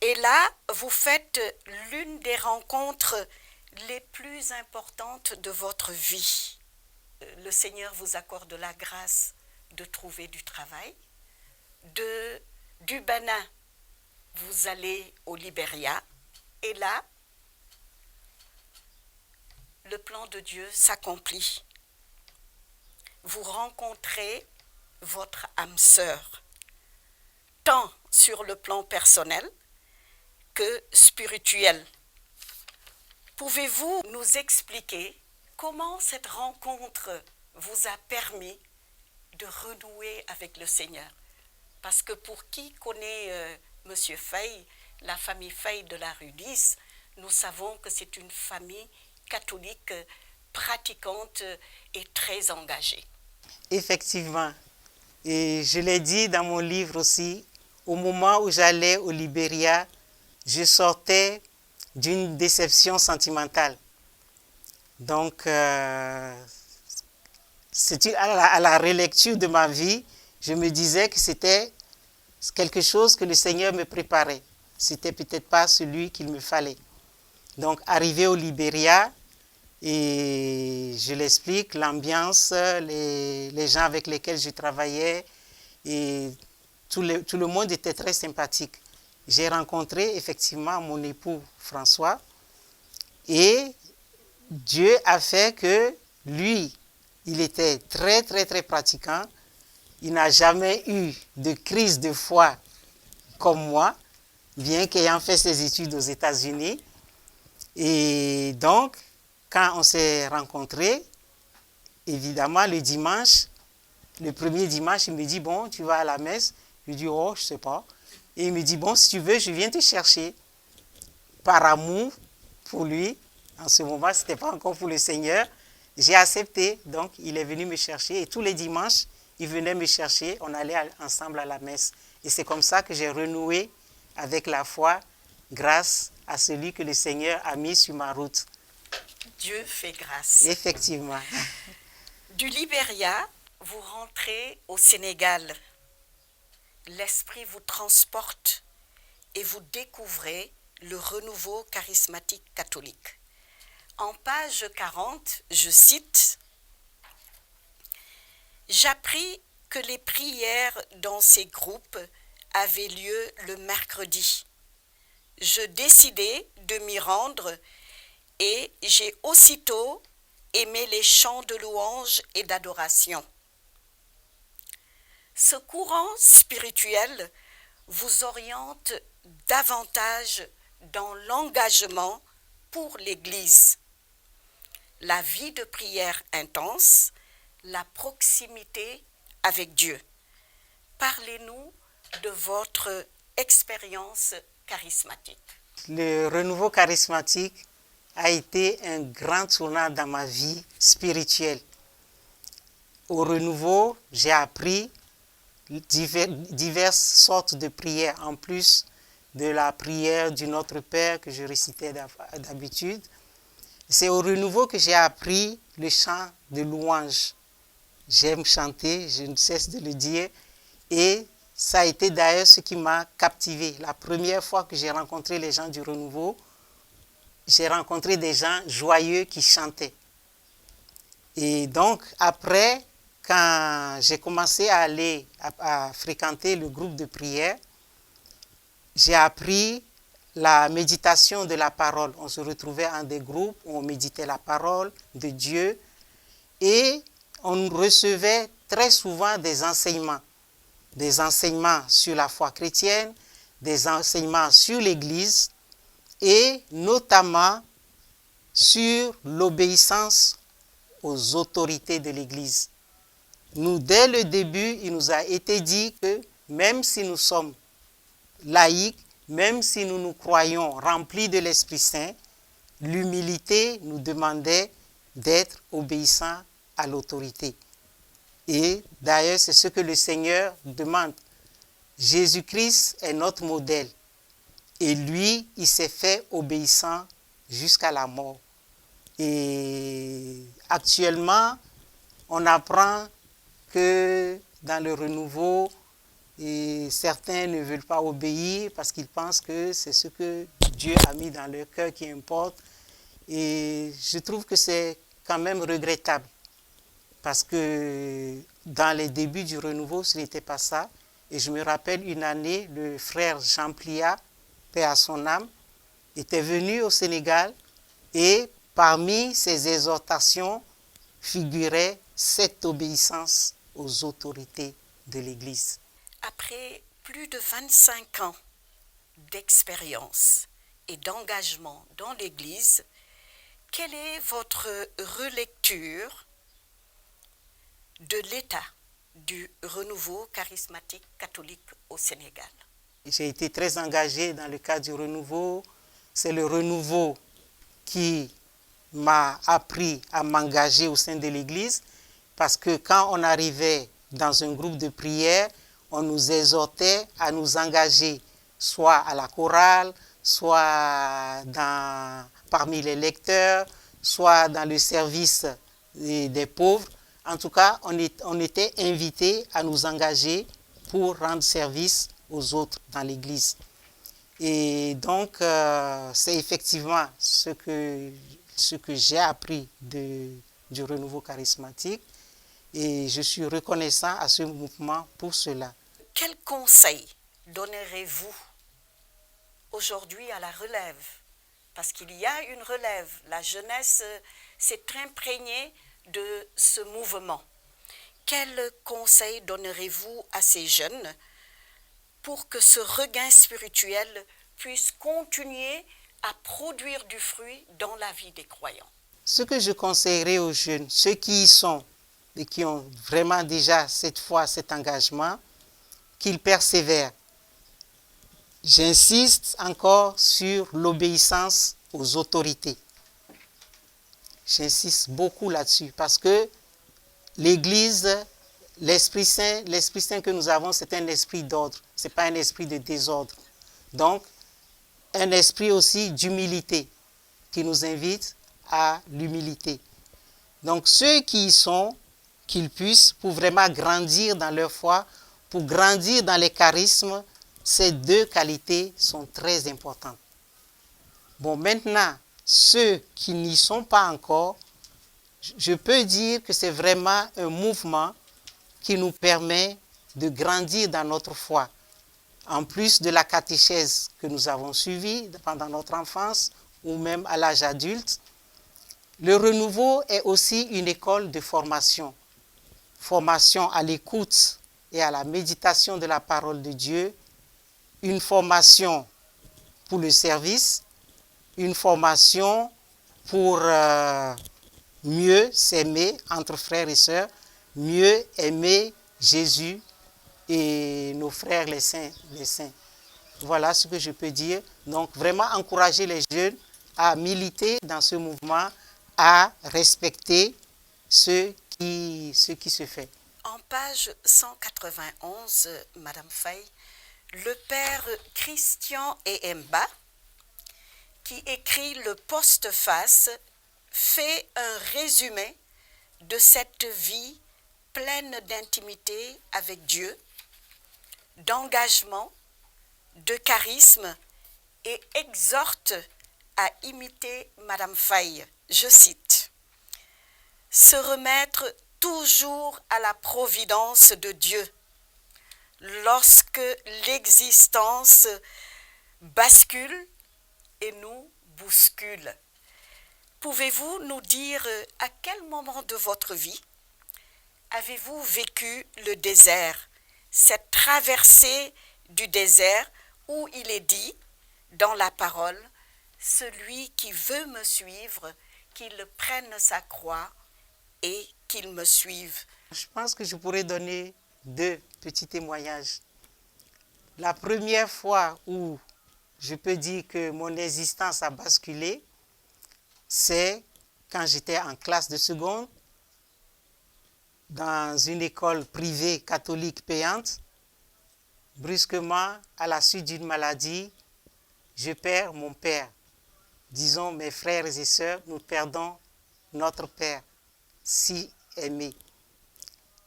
et là, vous faites l'une des rencontres les plus importantes de votre vie. Le Seigneur vous accorde la grâce de trouver du travail. Du Bénin, vous allez au Libéria, et là, le plan de Dieu s'accomplit. Vous rencontrez votre âme sœur, tant sur le plan personnel que spirituel. Pouvez-vous nous expliquer comment cette rencontre vous a permis de renouer avec le Seigneur? Parce que pour qui connaît Monsieur Fay, la famille Fay de la rue 10, nous savons que c'est une famille catholique pratiquante et très engagée. Effectivement. Et je l'ai dit dans mon livre aussi, au moment où j'allais au Libéria, je sortais d'une déception sentimentale. Donc, à la relecture de ma vie, je me disais que c'était quelque chose que le Seigneur me préparait. C'était peut-être pas celui qu'il me fallait. Donc, arrivé au Libéria, et je l'explique, l'ambiance, les gens avec lesquels je travaillais, et tout le monde était très sympathique. J'ai rencontré effectivement mon époux François et Dieu a fait que lui, il était très très très pratiquant. Il n'a jamais eu de crise de foi comme moi, bien qu'ayant fait ses études aux États-Unis. Et donc, quand on s'est rencontrés, évidemment, le premier dimanche, il me dit, bon, tu vas à la messe? Je lui dis, oh, je ne sais pas. Et il me dit, bon, si tu veux, je viens te chercher. Par amour pour lui, en ce moment, ce n'était pas encore pour le Seigneur. J'ai accepté, donc il est venu me chercher. Et tous les dimanches, il venait me chercher, on allait ensemble à la messe. Et c'est comme ça que j'ai renoué avec la foi, grâce à celui que le Seigneur a mis sur ma route. Dieu fait grâce. Effectivement. Du Libéria, vous rentrez au Sénégal. l'Esprit vous transporte et vous découvrez le renouveau charismatique catholique. En page 40, je cite, « J'appris que les prières dans ces groupes avaient lieu le mercredi. Je décidai de m'y rendre et j'ai aussitôt aimé les chants de louange et d'adoration. Ce courant spirituel vous oriente davantage dans l'engagement pour l'Église, la vie de prière intense, la proximité avec Dieu. Parlez-nous de votre expérience charismatique. » Le renouveau charismatique a été un grand tournant dans ma vie spirituelle. Au renouveau, j'ai appris diverses sortes de prières, en plus de la prière du Notre Père que je récitais d'habitude. C'est au renouveau que j'ai appris le chant de louange. J'aime chanter, je ne cesse de le dire, et ça a été d'ailleurs ce qui m'a captivé. La première fois que j'ai rencontré les gens du renouveau, j'ai rencontré des gens joyeux qui chantaient. Et donc après, quand j'ai commencé à fréquenter le groupe de prière, j'ai appris la méditation de la parole. On se retrouvait en des groupes où on méditait la parole de Dieu et on recevait très souvent des enseignements sur la foi chrétienne, des enseignements sur l'Église et notamment sur l'obéissance aux autorités de l'Église. Nous, dès le début, il nous a été dit que même si nous sommes laïcs, même si nous nous croyons remplis de l'Esprit Saint, l'humilité nous demandait d'être obéissants à l'autorité. Et d'ailleurs, c'est ce que le Seigneur demande. Jésus-Christ est notre modèle. Et lui, il s'est fait obéissant jusqu'à la mort. Et actuellement, on apprend que dans le renouveau, certains ne veulent pas obéir parce qu'ils pensent que c'est ce que Dieu a mis dans leur cœur qui importe. Et je trouve que c'est quand même regrettable. Parce que dans les débuts du renouveau, ce n'était pas ça. Et je me rappelle une année, le frère Jean Plia, paix à son âme, était venu au Sénégal et parmi ses exhortations figurait cette obéissance aux autorités de l'Église. Après plus de 25 ans d'expérience et d'engagement dans l'Église, quelle est votre relecture de l'état du renouveau charismatique catholique au Sénégal? J'ai été très engagé dans le cadre du renouveau. C'est le renouveau qui m'a appris à m'engager au sein de l'Église parce que quand on arrivait dans un groupe de prière, on nous exhortait à nous engager soit à la chorale, soit parmi les lecteurs, soit dans le service des pauvres. En tout cas, on était invités à nous engager pour rendre service aux autres dans l'Église. Et donc, c'est effectivement ce que j'ai appris du renouveau charismatique et je suis reconnaissant à ce mouvement pour cela. Quel conseil donnerez-vous aujourd'hui à la relève? Parce qu'il y a une relève. La jeunesse s'est imprégnée de ce mouvement. Quel conseil donnerez-vous à ces jeunes pour que ce regain spirituel puisse continuer à produire du fruit dans la vie des croyants? Ce que je conseillerais aux jeunes, ceux qui y sont et qui ont vraiment déjà cette foi, cet engagement, qu'ils persévèrent. J'insiste encore sur l'obéissance aux autorités. J'insiste beaucoup là-dessus parce que l'Église, l'Esprit Saint que nous avons, c'est un esprit d'ordre, ce n'est pas un esprit de désordre. Donc, un esprit aussi d'humilité qui nous invite à l'humilité. Donc, ceux qui y sont, qu'ils puissent, pour vraiment grandir dans leur foi, pour grandir dans les charismes, ces deux qualités sont très importantes. Bon, maintenant, ceux qui n'y sont pas encore, je peux dire que c'est vraiment un mouvement qui nous permet de grandir dans notre foi. En plus de la catéchèse que nous avons suivie pendant notre enfance ou même à l'âge adulte, le renouveau est aussi une école de formation. Formation à l'écoute et à la méditation de la parole de Dieu, une formation pour le service, une formation pour mieux s'aimer entre frères et sœurs, mieux aimer Jésus et nos frères les saints. Voilà ce que je peux dire. Donc vraiment encourager les jeunes à militer dans ce mouvement, à respecter ce qui se fait. En page 191, Madame Faye, le père Christian Emba, qui écrit le postface, fait un résumé de cette vie pleine d'intimité avec Dieu, d'engagement, de charisme et exhorte à imiter Madame Faye. Je cite, « Se remettre toujours à la providence de Dieu lorsque l'existence bascule et nous bouscule. » Pouvez-vous nous dire à quel moment de votre vie avez-vous vécu le désert, cette traversée du désert où il est dit dans la parole, « Celui qui veut me suivre, qu'il prenne sa croix et qu'il me suive. » Je pense que je pourrais donner 2 petits témoignages. La première fois où je peux dire que mon existence a basculé, c'est quand j'étais en classe de seconde dans une école privée catholique payante. Brusquement, à la suite d'une maladie, je perds mon père. Disons, mes frères et sœurs, nous perdons notre père, si aimé.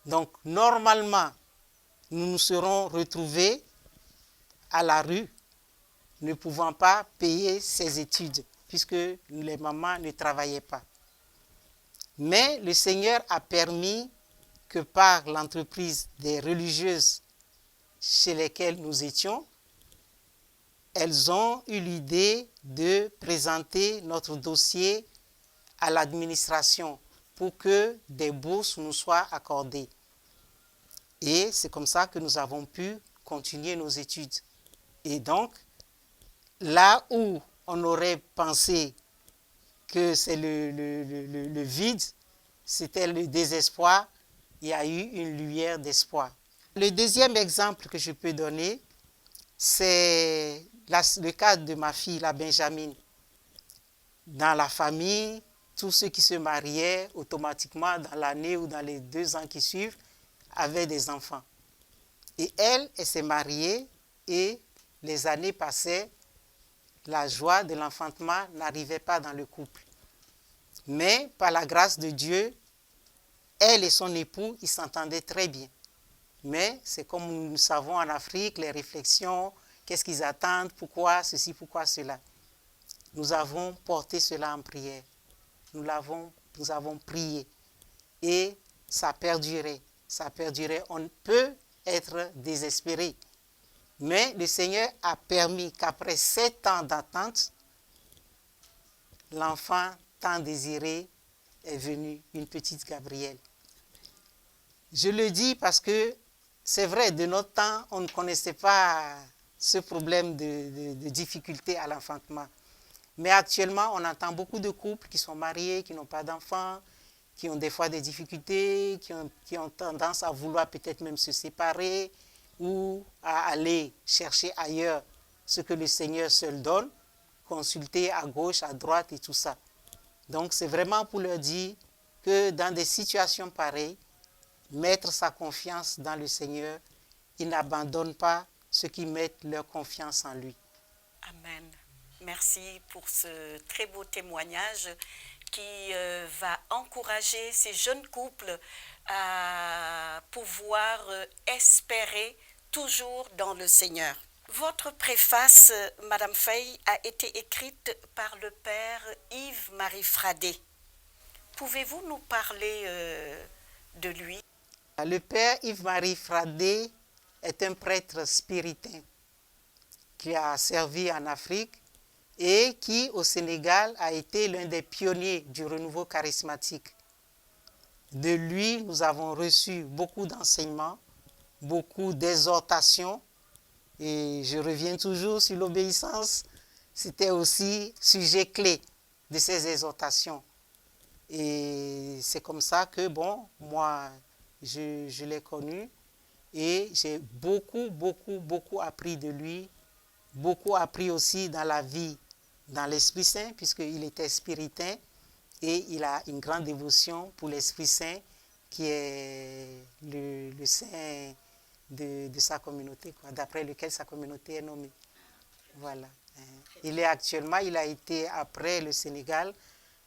Donc, normalement, nous nous serons retrouvés à la rue, ne pouvant pas payer ses études, puisque les mamans ne travaillaient pas. Mais le Seigneur a permis que par l'entreprise des religieuses chez lesquelles nous étions, elles ont eu l'idée de présenter notre dossier à l'administration pour que des bourses nous soient accordées. Et c'est comme ça que nous avons pu continuer nos études. Et donc, là où on aurait pensé que c'est le vide, c'était le désespoir, il y a eu une lumière d'espoir. Le deuxième exemple que je peux donner, c'est le cas de ma fille, la Benjamine. Dans la famille, tous ceux qui se mariaient automatiquement dans l'année ou dans les 2 ans qui suivent avaient des enfants. Et elle s'est mariée et les années passaient, la joie de l'enfantement n'arrivait pas dans le couple. Mais par la grâce de Dieu, elle et son époux, ils s'entendaient très bien. Mais c'est comme nous savons en Afrique, les réflexions, qu'est-ce qu'ils attendent, pourquoi ceci, pourquoi cela. Nous avons porté cela en prière. Nous avons prié. Et ça perdurait. Ça perdurait. On peut être désespéré. Mais le Seigneur a permis qu'après 7 ans d'attente, l'enfant tant désiré est venu, une petite Gabrielle. Je le dis parce que c'est vrai, de notre temps, on ne connaissait pas ce problème de difficulté à l'enfantement. Mais actuellement, on entend beaucoup de couples qui sont mariés, qui n'ont pas d'enfants, qui ont des fois des difficultés, qui ont tendance à vouloir peut-être même se séparer ou à aller chercher ailleurs ce que le Seigneur seul donne, consulter à gauche, à droite et tout ça. Donc c'est vraiment pour leur dire que dans des situations pareilles, mettre sa confiance dans le Seigneur, il n'abandonne pas ceux qui mettent leur confiance en lui. Amen. Merci pour ce très beau témoignage qui va encourager ces jeunes couples à pouvoir espérer toujours dans le Seigneur. Votre préface, Madame Faye, a été écrite par le père Yves-Marie Fradé. Pouvez-vous nous parler de lui? Le père Yves-Marie Fradé est un prêtre spiritain qui a servi en Afrique et qui, au Sénégal, a été l'un des pionniers du renouveau charismatique. De lui, nous avons reçu beaucoup d'enseignements, beaucoup d'exhortations, et je reviens toujours sur l'obéissance. C'était aussi sujet clé de ces exhortations. Et c'est comme ça que, moi, je l'ai connu et j'ai beaucoup appris de lui, beaucoup appris aussi dans la vie, dans l'Esprit Saint, puisqu'il était spiritain et il a une grande dévotion pour l'Esprit Saint, qui est le Saint de sa communauté, d'après lequel sa communauté est nommée. Voilà. Il a été, après le Sénégal,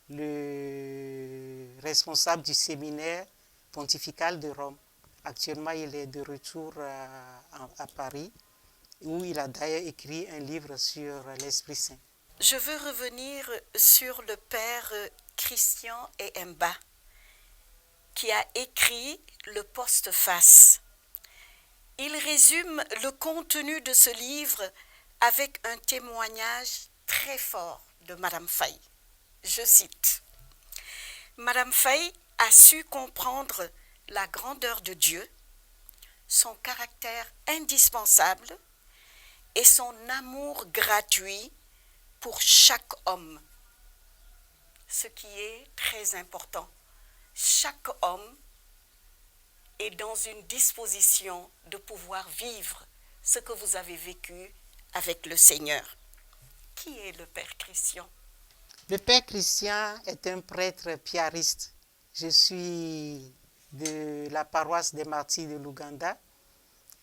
le responsable du séminaire pontifical de Rome. Actuellement, il est de retour à Paris, où il a d'ailleurs écrit un livre sur l'Esprit Saint. Je veux revenir sur le père Christian Ehemba, qui a écrit le postface. Il résume le contenu de ce livre avec un témoignage très fort de Madame Faye. Je cite: Madame Faye a su comprendre la grandeur de Dieu, son caractère indispensable et son amour gratuit pour chaque homme. Ce qui est très important. Chaque homme est dans une disposition de pouvoir vivre ce que vous avez vécu avec le Seigneur. Qui est le Père Christian? Le Père Christian est un prêtre piariste. Je suis de la paroisse des Martyrs de l'Ouganda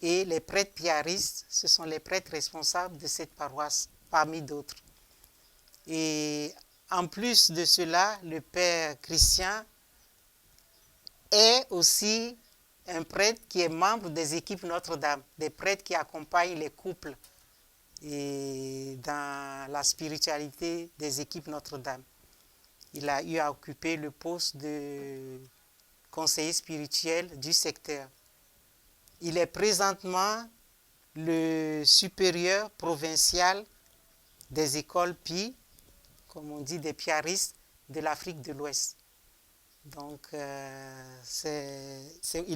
et les prêtres piaristes, ce sont les prêtres responsables de cette paroisse, parmi d'autres. Et en plus de cela, le Père Christian est aussi un prêtre qui est membre des équipes Notre-Dame, des prêtres qui accompagnent les couples et dans la spiritualité des équipes Notre-Dame. Il a eu à occuper le poste de conseiller spirituel du secteur. Il est présentement le supérieur provincial des écoles PI, comme on dit, des piaristes de l'Afrique de l'Ouest. Donc, il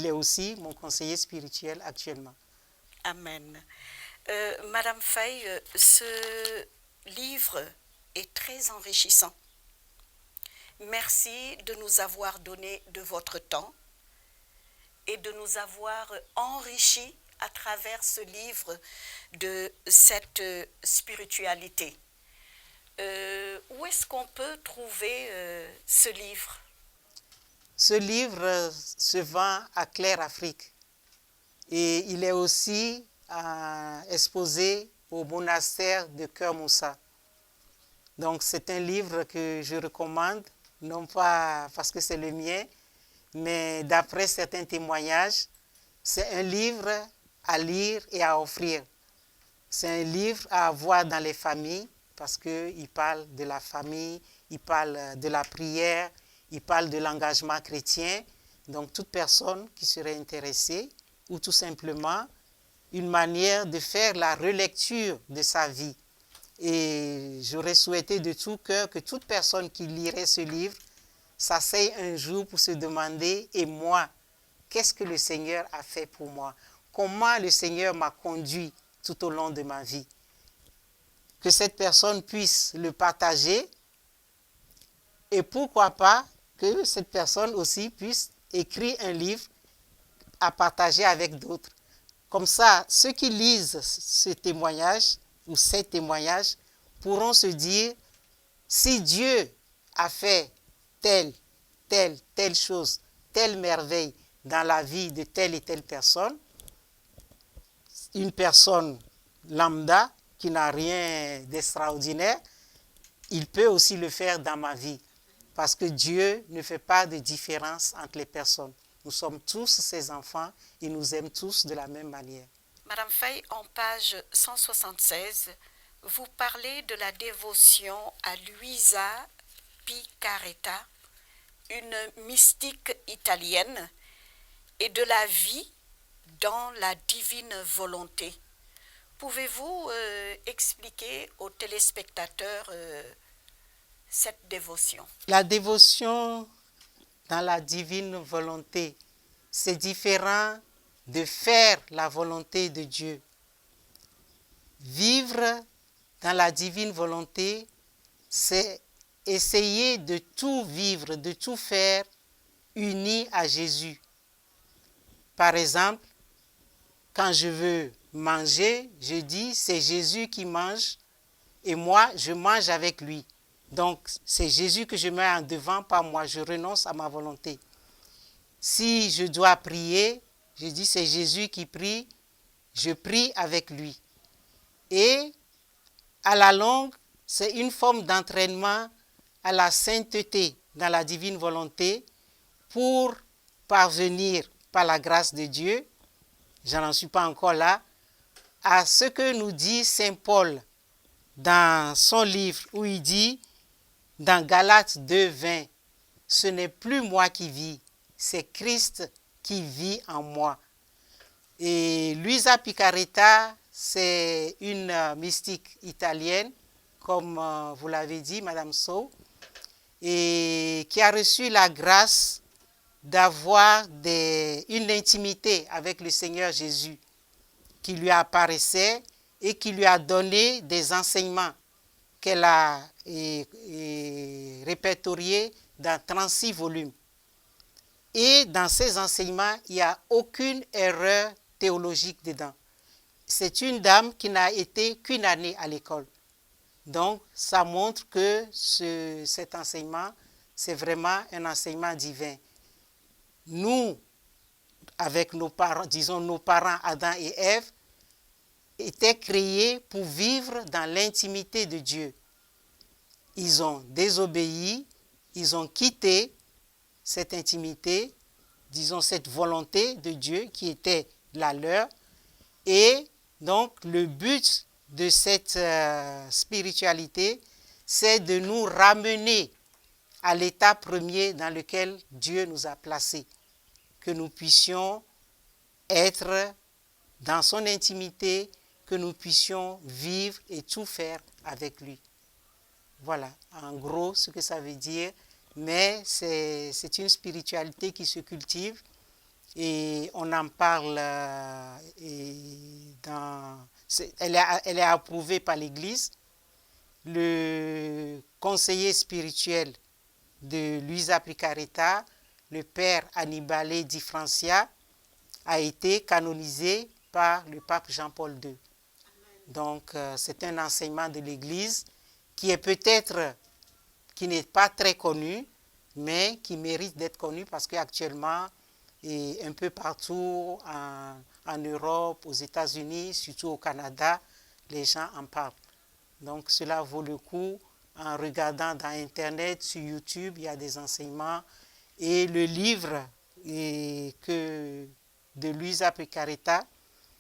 est aussi mon conseiller spirituel actuellement. Amen. Madame Faye, ce livre est très enrichissant. Merci de nous avoir donné de votre temps et de nous avoir enrichis à travers ce livre de cette spiritualité. Où est-ce qu'on peut trouver ce livre? Ce livre se vend à Claire Afrique et il est aussi exposé au monastère de Cœur Moussa. Donc c'est un livre que je recommande, non pas parce que c'est le mien, mais d'après certains témoignages, c'est un livre à lire et à offrir. C'est un livre à avoir dans les familles parce qu'il parle de la famille, il parle de la prière, il parle de l'engagement chrétien. Donc toute personne qui serait intéressée ou tout simplement une manière de faire la relecture de sa vie. Et j'aurais souhaité de tout cœur que toute personne qui lirait ce livre s'asseye un jour pour se demander, et moi, qu'est-ce que le Seigneur a fait pour moi? Comment le Seigneur m'a conduit tout au long de ma vie? Que cette personne puisse le partager et pourquoi pas que cette personne aussi puisse écrire un livre à partager avec d'autres. Comme ça, ceux qui lisent ce témoignage ou ces témoignages pourront se dire, si Dieu a fait telle chose, telle merveille dans la vie de telle et telle personne, une personne lambda qui n'a rien d'extraordinaire, il peut aussi le faire dans ma vie. parce que Dieu ne fait pas de différence entre les personnes. Nous sommes tous ses enfants et nous aime tous de la même manière. Madame Faye, en page 176, vous parlez de la dévotion à Luisa Picaretta, une mystique italienne, et de la vie dans la divine volonté. Pouvez-vous expliquer aux téléspectateurs cette dévotion? La dévotion dans la divine volonté, c'est différent de faire la volonté de Dieu. Vivre dans la divine volonté, c'est essayer de tout vivre, de tout faire uni à Jésus. Par exemple, quand je veux manger, je dis c'est Jésus qui mange et moi je mange avec lui. Donc c'est Jésus que je mets en devant, pas moi, je renonce à ma volonté. Si je dois prier, je dis c'est Jésus qui prie, je prie avec lui. Et à la longue, c'est une forme d'entraînement à la sainteté dans la divine volonté pour parvenir par la grâce de Dieu, je n'en suis pas encore là, à ce que nous dit Saint Paul dans son livre où il dit, dans Galates 2:20, ce n'est plus moi qui vis, c'est Christ qui vit en moi. Et Luisa Picaretta, c'est une mystique italienne, comme vous l'avez dit, Madame Sow, et qui a reçu la grâce d'avoir une intimité avec le Seigneur Jésus, qui lui apparaissait et qui lui a donné des enseignements qu'elle a répertoriés dans 36 volumes. Et dans ces enseignements, il n'y a aucune erreur théologique dedans. C'est une dame qui n'a été qu'une année à l'école. Donc, ça montre que cet enseignement, c'est vraiment un enseignement divin. Nous, avec nos parents, disons nos parents Adam et Ève, étaient créés pour vivre dans l'intimité de Dieu. Ils ont désobéi, ils ont quitté cette intimité, disons cette volonté de Dieu qui était la leur. Et donc le but de cette spiritualité, c'est de nous ramener à l'état premier dans lequel Dieu nous a placés, que nous puissions être dans son intimité, que nous puissions vivre et tout faire avec lui. Voilà, en gros, ce que ça veut dire. Mais c'est une spiritualité qui se cultive et on en parle, elle est approuvée par l'Église. Le conseiller spirituel de Luisa Picaretta, le père Annibale Di Francia, a été canonisé par le pape Jean-Paul II. Donc, c'est un enseignement de l'Église qui est peut-être, qui n'est pas très connu, mais qui mérite d'être connu parce qu'actuellement, et un peu partout en Europe, aux États-Unis, surtout au Canada, les gens en parlent. Donc, cela vaut le coup en regardant dans Internet, sur YouTube, il y a des enseignements. Et le livre de Luisa Picaretta,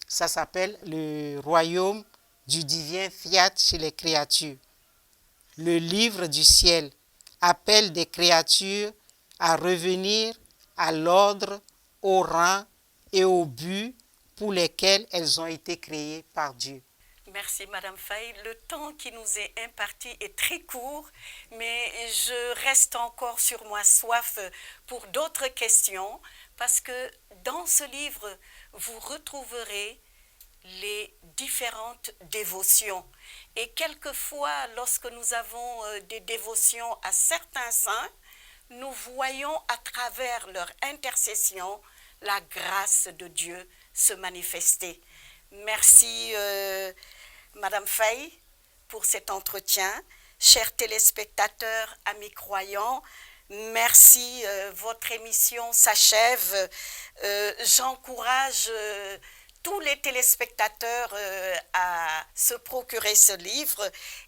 ça s'appelle « Le royaume du divin fiat chez les créatures ». Le livre du ciel appelle des créatures à revenir à l'ordre, au rang et au but pour lesquels elles ont été créées par Dieu. Merci Madame Faye. Le temps qui nous est imparti est très court, mais je reste encore sur ma soif pour d'autres questions parce que dans ce livre, vous retrouverez les différentes dévotions. Et quelquefois, lorsque nous avons des dévotions à certains saints, nous voyons à travers leur intercession la grâce de Dieu se manifester. Merci Madame Faye pour cet entretien. Chers téléspectateurs, amis croyants, merci, votre émission s'achève. J'encourage tous les téléspectateurs à se procurer ce livre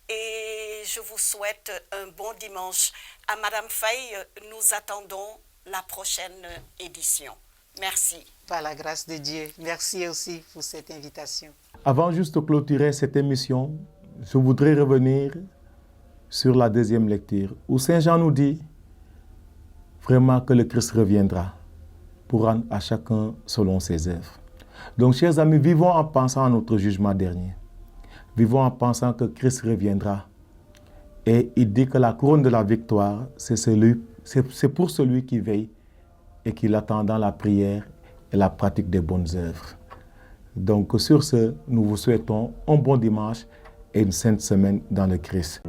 et je vous souhaite un bon dimanche. À Madame Faye, nous attendons la prochaine édition. Merci. Par la grâce de Dieu. Merci aussi pour cette invitation. Avant juste de clôturer cette émission, je voudrais revenir sur la deuxième lecture où Saint Jean nous dit vraiment que le Christ reviendra pour rendre à chacun selon ses œuvres. Donc, chers amis, vivons en pensant à notre jugement dernier. Vivons en pensant que Christ reviendra. Et il dit que la couronne de la victoire, c'est pour celui qui veille et qui l'attend dans la prière et la pratique des bonnes œuvres. Donc, sur ce, nous vous souhaitons un bon dimanche et une sainte semaine dans le Christ.